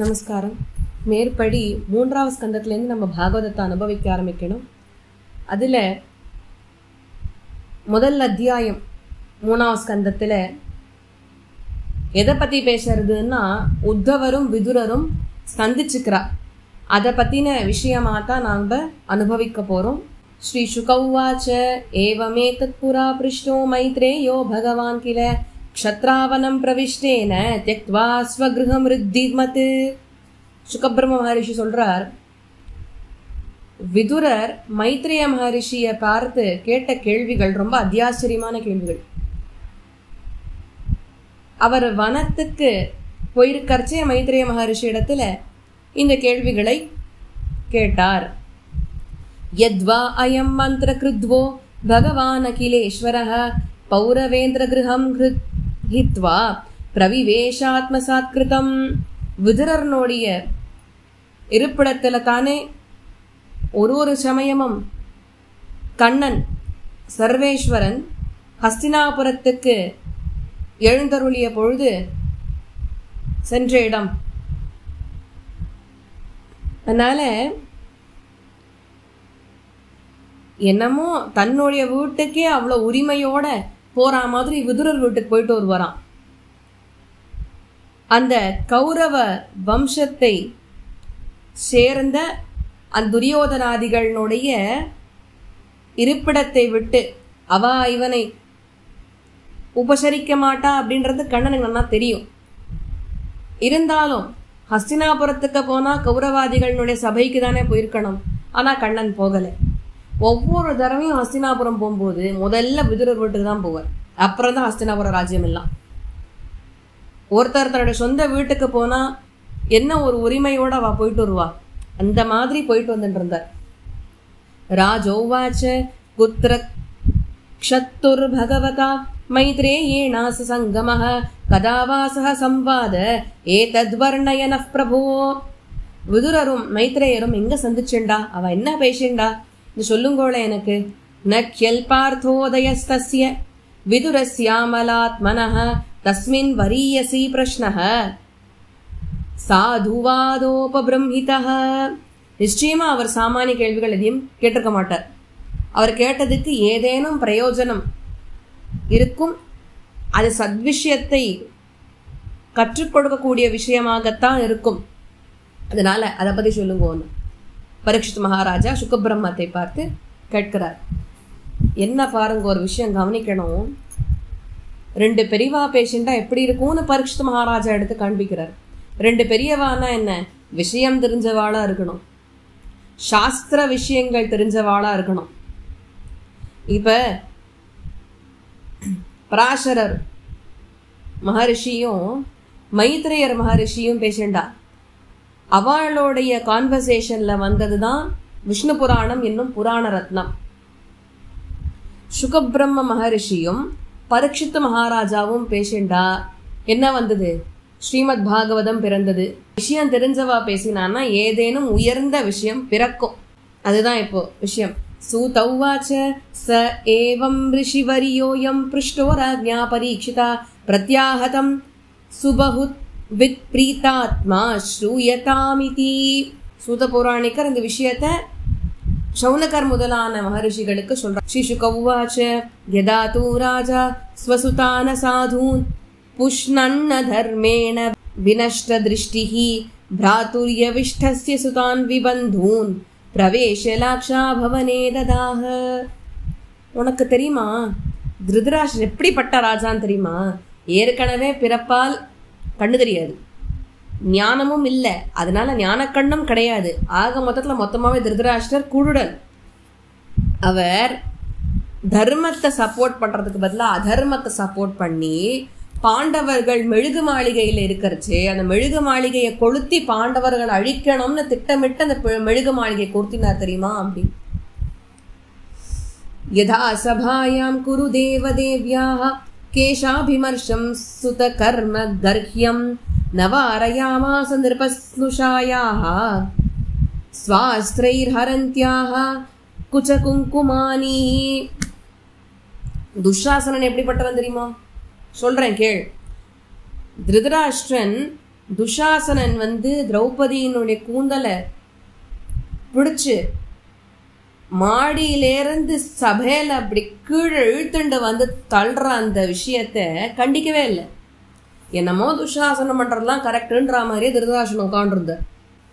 நமஸ்காரம். மேற்படி 3வது ஸ்கந்தத்திலேருந்து நம்ம பாகவதத்தை அனுபவிக்க ஆரம்பிக்கணும். அதில் முதல் அத்தியாயம் 3வது ஸ்கந்தத்தில் எதை பற்றி பேசுறதுன்னா உத்தவரும் விதுரரும் சந்திச்சுக்கிறா. அதை பற்றின விஷயமாக தான் நாங்கள் அனுபவிக்க போகிறோம். ஸ்ரீ சுகௌவாச்ச ஏவமேதத் புரா பிருஷ்டோ மைத்ரேயோ பகவான் கில க்ஷத்ராவனம் பிரவிஷ்டேன த்யக்த்வா ஸ்வக்ருஹம் ரித்திமத். சுகபிரம்ம மகரிஷி சொல்றார், விதுரர் மைத்ரேய மகரிஷியை பார்த்து கேட்ட கேள்விகள் ரொம்ப அத்தியாச்சரியமான கேள்விகள். அவர் வனத்துக்கு போயிருக்கறச்சே மைத்ரேய மகரிஷி இடத்துல இந்த கேள்விகளை கேட்டார். யத்வா அயம் மந்திர கிருத்வோ பகவான் அகிலேஸ்வரஹ பௌரவேந்திர கிருஹம் ஹித்வா பிரவிவேஷாத்மசாத்கிருதம். விதுரனுடைய இருப்பிடத்துல தானே ஒரு சமயமும் கண்ணன் சர்வேஸ்வரன் ஹஸ்தினாபுரத்துக்கு எழுந்தருளிய பொழுது சென்ற இடம். அதனால என்னமோ தன்னுடைய வீட்டுக்கே அவ்வளோ உரிமையோட போற மாதிரி விதுரர் வீட்டுக்கு போயிட்டு வருவாராம். அந்த கௌரவ வம்சத்தை சேர்ந்த அந்த துரியோதனாதிகளுடைய இருப்பிடத்தை விட்டு அவ இவனை உபசரிக்க மாட்டா அப்படின்றது கண்ணனுக்கு நல்லா தெரியும். இருந்தாலும் ஹஸ்தினாபுரத்துக்கு போனா கௌரவாதிகளுடைய சபைக்கு தானே போயிருக்கணும். ஆனா கண்ணன் போகலை. ஒவ்வொரு தடவையும் ஹஸ்தினாபுரம் போகும்போது முதல்ல விதுரர் வீட்டுக்கு தான் போவார். அப்புறம் தான் ஹஸ்தினாபுர ராஜ்யம் எல்லாம். ஒருத்தர் தன்னுடைய சொந்த வீட்டுக்கு போனா என்ன ஒரு உரிமையோட அவ போயிட்டு வருவா, அந்த மாதிரி போயிட்டு வந்துட்டு இருந்தார். ராஜோவாச்ச குத்ர க்ஷத்துர் பகவதா மைத்ரேயேணாஸ சங்கமஹ கதாவாசஹ சம்வாத ஏதத்வர்ணயனஃ பிரபோ. விதுரரும் மைத்ரேயரும் எங்க சந்திச்சுண்டா, அவ என்ன பேசிண்டா இது சொல்லுங்கோளே எனக்கு. நக்யல் பார்த்தோதயஸ்தஸ்ய விதுரஸ்யாமலாத்மனஹ தஸ்மின் வரியசி பிரஷ்னஹ சாதுவாதோபபிரம்ஹிதஹ. நிச்சயமா அவர் சாமானிய கேள்விகள் எதையும் கேட்டிருக்க மாட்டார். அவர் கேட்டதுக்கு ஏதேனும் பிரயோஜனம் இருக்கும், அது சத்விஷயத்தை கற்றுக் கொடுக்கக்கூடிய விஷயமாகத்தான் இருக்கும். அதனால அதை பத்தி சொல்லுங்க. பரீட்சித் மகாராஜா சுகபிரம்மத்தை பார்த்து கேட்கிறார். என்ன பாருங்க, ஒரு விஷயம் கவனிக்கணும். 2 பெரியவா பேஷண்டா எப்படி இருக்கும்னு பரீட்சித் மகாராஜா எடுத்து காண்பிக்கிறார். 2 பெரியவானா என்ன, விஷயம் தெரிஞ்சவாளா இருக்கணும், சாஸ்திர விஷயங்கள் தெரிஞ்சவாளா இருக்கணும். இப்ப பராசரர் மகரிஷியும் மைத்ரேயர் மகரிஷியும் பேஷண்டா. அவளுடைய கான்வர்சேஷன்ல வந்ததுதான் விஷ்ணு புராணம் என்னும் புராண ரத்னம். சுகபிரம்ம மகரிஷியும் பரீட்சித் மகாராஜாவும் பேஷண்டா. என்ன வந்தது, ஸ்ரீமத் பாகவதம் பிறந்தது. விஷயம் தெரிஞ்சவா பேசினான்னா ஏதேனும் உயர்ந்த விஷயம் பிறக்கும். அதுதான் இப்போ விஷயம். சூதௌவாச்ச ச ஏவம் ரிஷிவரியோயம் பிருஷ்டோ ராஜ்ஞா பரீட்சிதா பிரத்யாஹதம் சுபஹுத் வித் பிரீதாத்மா ஸ்ரூயதாமிதி. சூத புராணிக்கர் இந்த விஷயத்தை சௌனகர் முதலான மகரிஷிகளுக்கு சொல்றார். ஸ்ரீ சுகௌவாச்ச யதா தூ ராஜா ஸ்வசுதான சாதூன் புஷ்ணன்ன தர்மேண வினஷ்ட திருஷ்டிஹி பிராதுர்யவிஷ்டஸ்ய சுதான் விபந்தூன் பிரவேஷ லாக்ஷா பவனே ததாஹ. உனக்கு தெரியுமா திருதராஷ்டிரர் எப்படிப்பட்ட ராஜான்னு தெரியுமா? ஏற்கனவே பிறப்பால் கண்ணு தெரியாது, ஞானமும் இல்லை, அதனால ஞானக்கண்ணும் கிடையாது. ஆக மொத்தமாவே திருதராஷ்டிரர் குருடன். அவர் தர்மத்தை சப்போர்ட் பண்றதுக்கு பதிலாக அதர்மத்தை சப்போர்ட் பண்ணி பாண்டவர்கள் மெழுகு மாளிகையில இருக்கிறச்சு அந்த மெழுகு மாளிகையை கொளுத்தி பாண்டவர்கள் அழிக்கணும்னு திட்டமிட்டு அந்த மெழுகு மாளிகை கொளுத்தினார் தெரியுமா? அப்படி யதா சபாயாம் குரு தேவதேவ்யாஹ கேஷாபிமர்ஷம் சுத கர்ம கர்ஹ்யம் நவாரயாமாஸ நிருபஸ்னுஷாயாஹ ஸ்வாஸ்திரைர்ஹரந்த்யாஹ குச்சகுங்குமானி. துஷாசனன் எப்படிப்பட்டவன் தெரியுமா? சொல்றேன் கேள். திருதராஷ்டிரன் துஷாசனன் திரௌபதியினுடைய கூந்தலை பிடிச்சு மாடியிலேருந்து சபையில அப்படி கீழே இழுத்துண்டு தள்ளுற அந்த விஷயத்த கண்டிக்கவே இல்லை. என்னமோ துஷாசனம் பண்றதுலாம் கரெக்டுன்ற மாதிரியே திருதராஷ்டிரன் உட்காண்டிருந்தார்.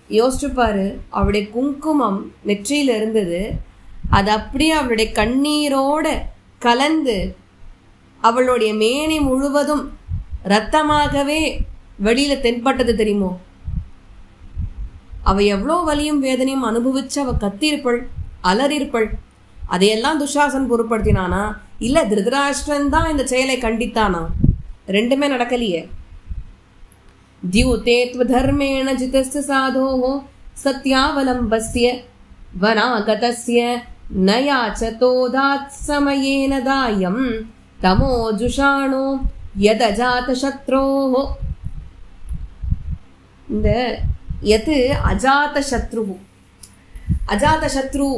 யோசிச்சுப்பாரு, அவளுடைய குங்குமம் நெற்றியில இருந்தது. அது அப்படியே அவளுடைய கண்ணீரோட கலந்து அவளுடைய மேனி முழுவதும் ரத்தமாகவே வெளியில தென்பட்டது தெரியுமோ? அவ எவ்வளோ வலியும் வேதனையும் அனுபவிச்சு அவ கத்திருப்பள், அலறிருப்பள். அதையெல்லாம் துஷாசன் பொருட்படுத்தினானா இல்ல திருதராஷ்டிரன் தான் இந்த செயலை கண்டித்தானா? ரெண்டுமே நடக்கலையே. தியூதேத்வ தர்மேண ஜிதஸ்ய சாதோஹோ சத்யாவலம்பஸ்ய வனாகதஸ்ய நயாச்சதோதாத் சமயேன தாயம் தமோ ஜுஷாணோ யதஜாத சத்ரோஹோ. இந்த எது அஜாத சத்ரு, அஜாத சத்ரு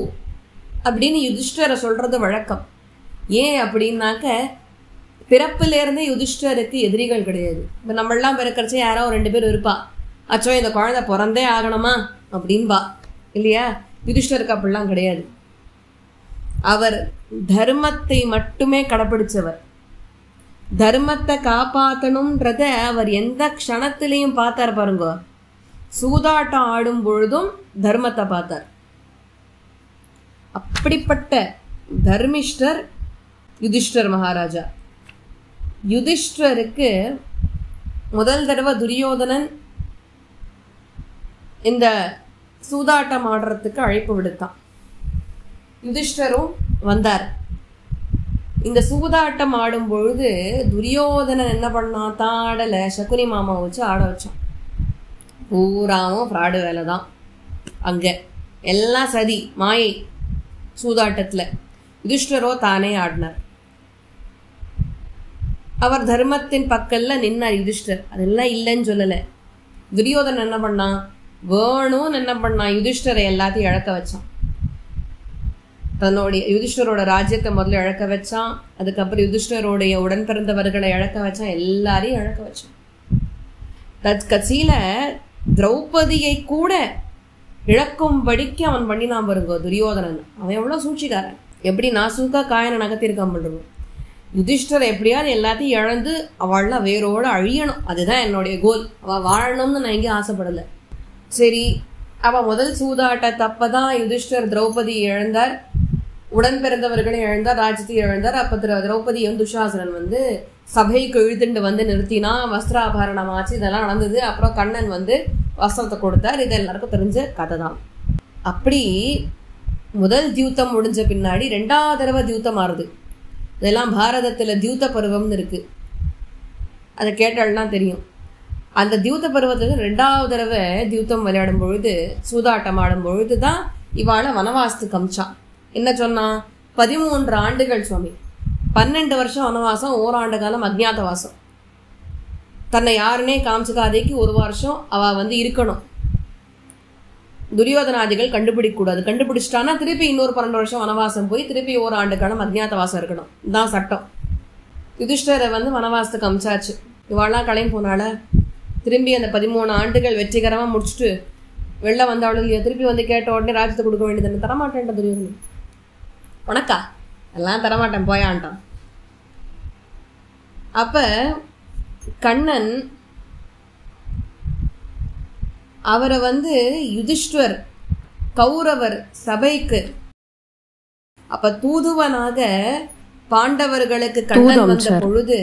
அப்படின்னு யுதிஷ்டரை சொல்றது வழக்கம். ஏன் அப்படின்னாக்க பிறப்பிலேருந்தே யுதிஷ்டருக்கு எதிரிகள் கிடையாது. இப்போ நம்மளாம் பிறக்கிறச்சே யாரோ 2 பேர் இருப்பா, அச்சோ இந்த குழந்தை பிறந்தே ஆகணுமா அப்படின்பா இல்லையா? யுதிஷ்டருக்கு அப்படிலாம் கிடையாது. அவர் தர்மத்தை மட்டுமே கடைப்பிடிச்சவர். தர்மத்தை காப்பாற்றணும்ன்றத அவர் எந்த க்ஷணத்திலையும் பார்த்தார் பாருங்க. சூதாட்டம் ஆடும் பொழுதும் தர்மத்தை பார்த்தார். அப்படிப்பட்ட தர்மிஷ்டர் யுதிஷ்டர் மகாராஜா. யுதிஷ்டருக்கு முதல் தடவை துரியோதனன் இந்த சூதாட்டம் ஆடுறதுக்கு அழைப்பு விடுத்தான். யுதிஷ்டரும் வந்தார். இந்த சூதாட்டம் ஆடும் பொழுது துரியோதனன் என்ன பண்ணான்? தாடலை சகுனி மாமா வச்சு ஆட வச்சான். பூராவும் ஃப்ராடு வேலை தான். அங்கே எல்லாம் சதி மாயை சூதாட்டத்தில். யுதிஷ்டரோ தானே ஆடினார். அவர் தர்மத்தின் பக்கல்ல நின்னார் யுதிஷ்டர். அதெல்லாம் இல்லைன்னு சொல்லலை. துரியோதனன் என்ன பண்ணான்? வேணும்னு என்ன பண்ணான்? யுதிஷ்டரை எல்லாத்தையும் இழக்க வச்சான். தன்னுடைய யுதிஷ்டரோட ராஜ்யத்தை முதல்ல இழக்க வச்சான். அதுக்கப்புறம் யுதிஷ்டரோடைய உடன் பிறந்தவர்களை இழக்க வச்சான். எல்லாரையும் இழக்க வச்சான். கட்சியில திரௌபதியை கூட இழக்கும்படிக்கு அவன் பண்ணினான் பாருங்க துரியோதனன். அவன் எவ்வளவு சூழ்ச்சிக்காரன்! எப்படி நாசூக்கா காயனை நகர்த்திருக்கான் பண்றோம். யுதிஷ்டர் எப்படியாவது எல்லாத்தையும் இழந்து அவள்லாம் வேரோட அழியணும், அதுதான் என்னுடைய கோல். அவள் வாழணும்னு நான் எங்கேயும் ஆசைப்படலை. சரி, அவள் முதல் சூதாட்ட தப்பதான் யுதிஷ்டர் திரௌபதி இழந்தார், உடன் பிறந்தவர்களை இழந்தார், ராஜ்யத்தை இழந்தார். அப்போ திரௌபதி துஷாசனன் சபைக்கு இழுத்துண்டு நிறுத்தினா, வஸ்திராபரணம் ஆச்சு, இதெல்லாம் நடந்தது. அப்புறம் கண்ணன் வஸ்திரத்தை கொடுத்தார். இது எல்லாருக்கும் தெரிஞ்ச கதை தான். அப்படி முதல் தியூத்தம் முடிஞ்ச பின்னாடி 2வது தடவை தியூத்தம் ஆறுது. இதெல்லாம் பாரதத்தில் தியூத்த பருவம்னு இருக்கு. அதை கேட்டால்னா தெரியும். அந்த தியூத்த பருவத்தில் 2வது தடவை தியூத்தம் விளையாடும் பொழுது, சூதாட்டம் ஆடும் பொழுது தான் இவாளை வனவாசத்துக்கு அமிச்சான். என்ன சொன்னா? 13 ஆண்டுகள் சுவாமி, 12 வருஷம் வனவாசம், 1 ஆண்டு காலம் அஜ்ஞாதவாசம். தன்னை யாருன்னே காமிச்சுக்காதேக்கு 1 வருஷம் அவ இருக்கணும். துரியோதனாதிகள் கண்டுபிடிக்கக்கூடாது. கண்டுபிடிச்சிட்டானா திருப்பி இன்னொரு 12 வருஷம் வனவாசம் போய் திருப்பி 1 ஆண்டு காலம் அஜ்ஞாதவாசம் இருக்கணும். இதுதான் சட்டம். யுதிஷ்டரை வனவாசத்துக்கு அமிச்சாச்சு. இவாள்லாம் களையும் போனால திரும்பி அந்த 13 ஆண்டுகள் வெற்றிகரமாக முடிச்சுட்டு வெளில வந்தாலும் இல்லையா, திருப்பி கேட்ட உடனே ராஜ்யத்தை கொடுக்க வேண்டியது. தரமாட்டேன்ட்ட துரியோதனன். உனக்கா? எல்லாம் தரமாட்டேன் போயான்ட்டான். அப்ப கண்ணன் அவரை யுதிஷ்டர் கௌரவர் சபைக்கு அப்ப தூதுவனாக பாண்டவர்களுக்கு கண்ணன் வந்த பொழுது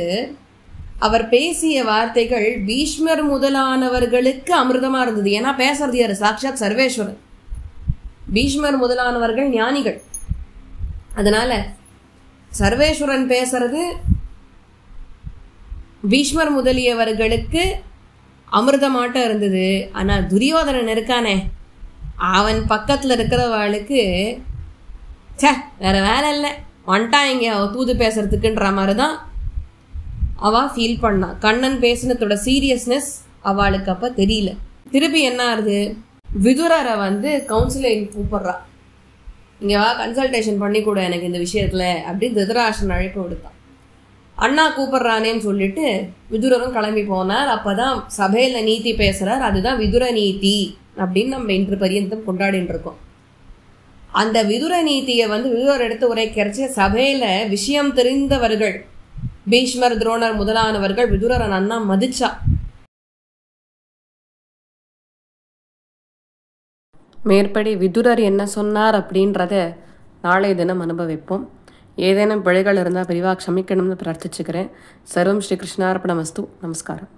அவர் பேசிய வார்த்தைகள் பீஷ்மர் முதலானவர்களுக்கு அமிர்தமா இருந்தது. ஏன்னா பேசுறது யாரு? சாட்சாத் சர்வேஸ்வரன். பீஷ்மர் முதலானவர்கள் ஞானிகள். அதனால சர்வேஸ்வரன் பேசுறது பீஷ்மர் முதலியவர்களுக்கு அமிர்தமாட்டம் இருந்தது. ஆனா துரியோதனன் இருக்கானே, அவன் பக்கத்துல இருக்கிறவாளுக்கு வேற வேலை இல்லை, வந்துட்டான் இங்க தூது பேசுறதுக்குன்ற மாதிரிதான் அவ ஃபீல் பண்ணா. கண்ணன் பேசினதோட சீரியஸ்னஸ் அவளுக்கு அப்ப தெரியல. திருப்பி என்ன ஆகுது? விதுரரை கவுன்சிலிங் கூப்பிடுறா. இங்க வா, கன்சல்டேஷன் பண்ணி கூட எனக்கு இந்த விஷயத்துல அப்படின்னு திருதராஷ்டிரன் அழைப்பு விடுத்தான். அண்ணா கூப்பிடுறானேன்னு சொல்லிட்டு விதுரரும் கிளம்பி போனார். அப்பதான் சபையில நீதி பேசுறார். அதுதான் விதுர நீதி அப்படின்னு நம்ம இன்று பரியந்தம் கொண்டாடிட்டு இருக்கோம். அந்த விதுர நீதியை விதுரர் எடுத்து உரைக்கிறச்சு சபையில விஷயம் தெரிந்தவர்கள் பீஷ்மர், துரோணர் முதலானவர்கள் விதுரரை நன்னா மதிச்சா. மேற்படி விதுரர் என்ன சொன்னார் அப்படின்றத நாளைய தினம் அனுபவிப்போம். ஏதேனும் பிழைகள் இருந்தால் பெரிவா க்ஷமிக்கணும்னு பிரார்த்திச்சுக்கிறேன். சர்வம் ஸ்ரீ கிருஷ்ணார்ப்பணமஸ்து. நமஸ்காரம்.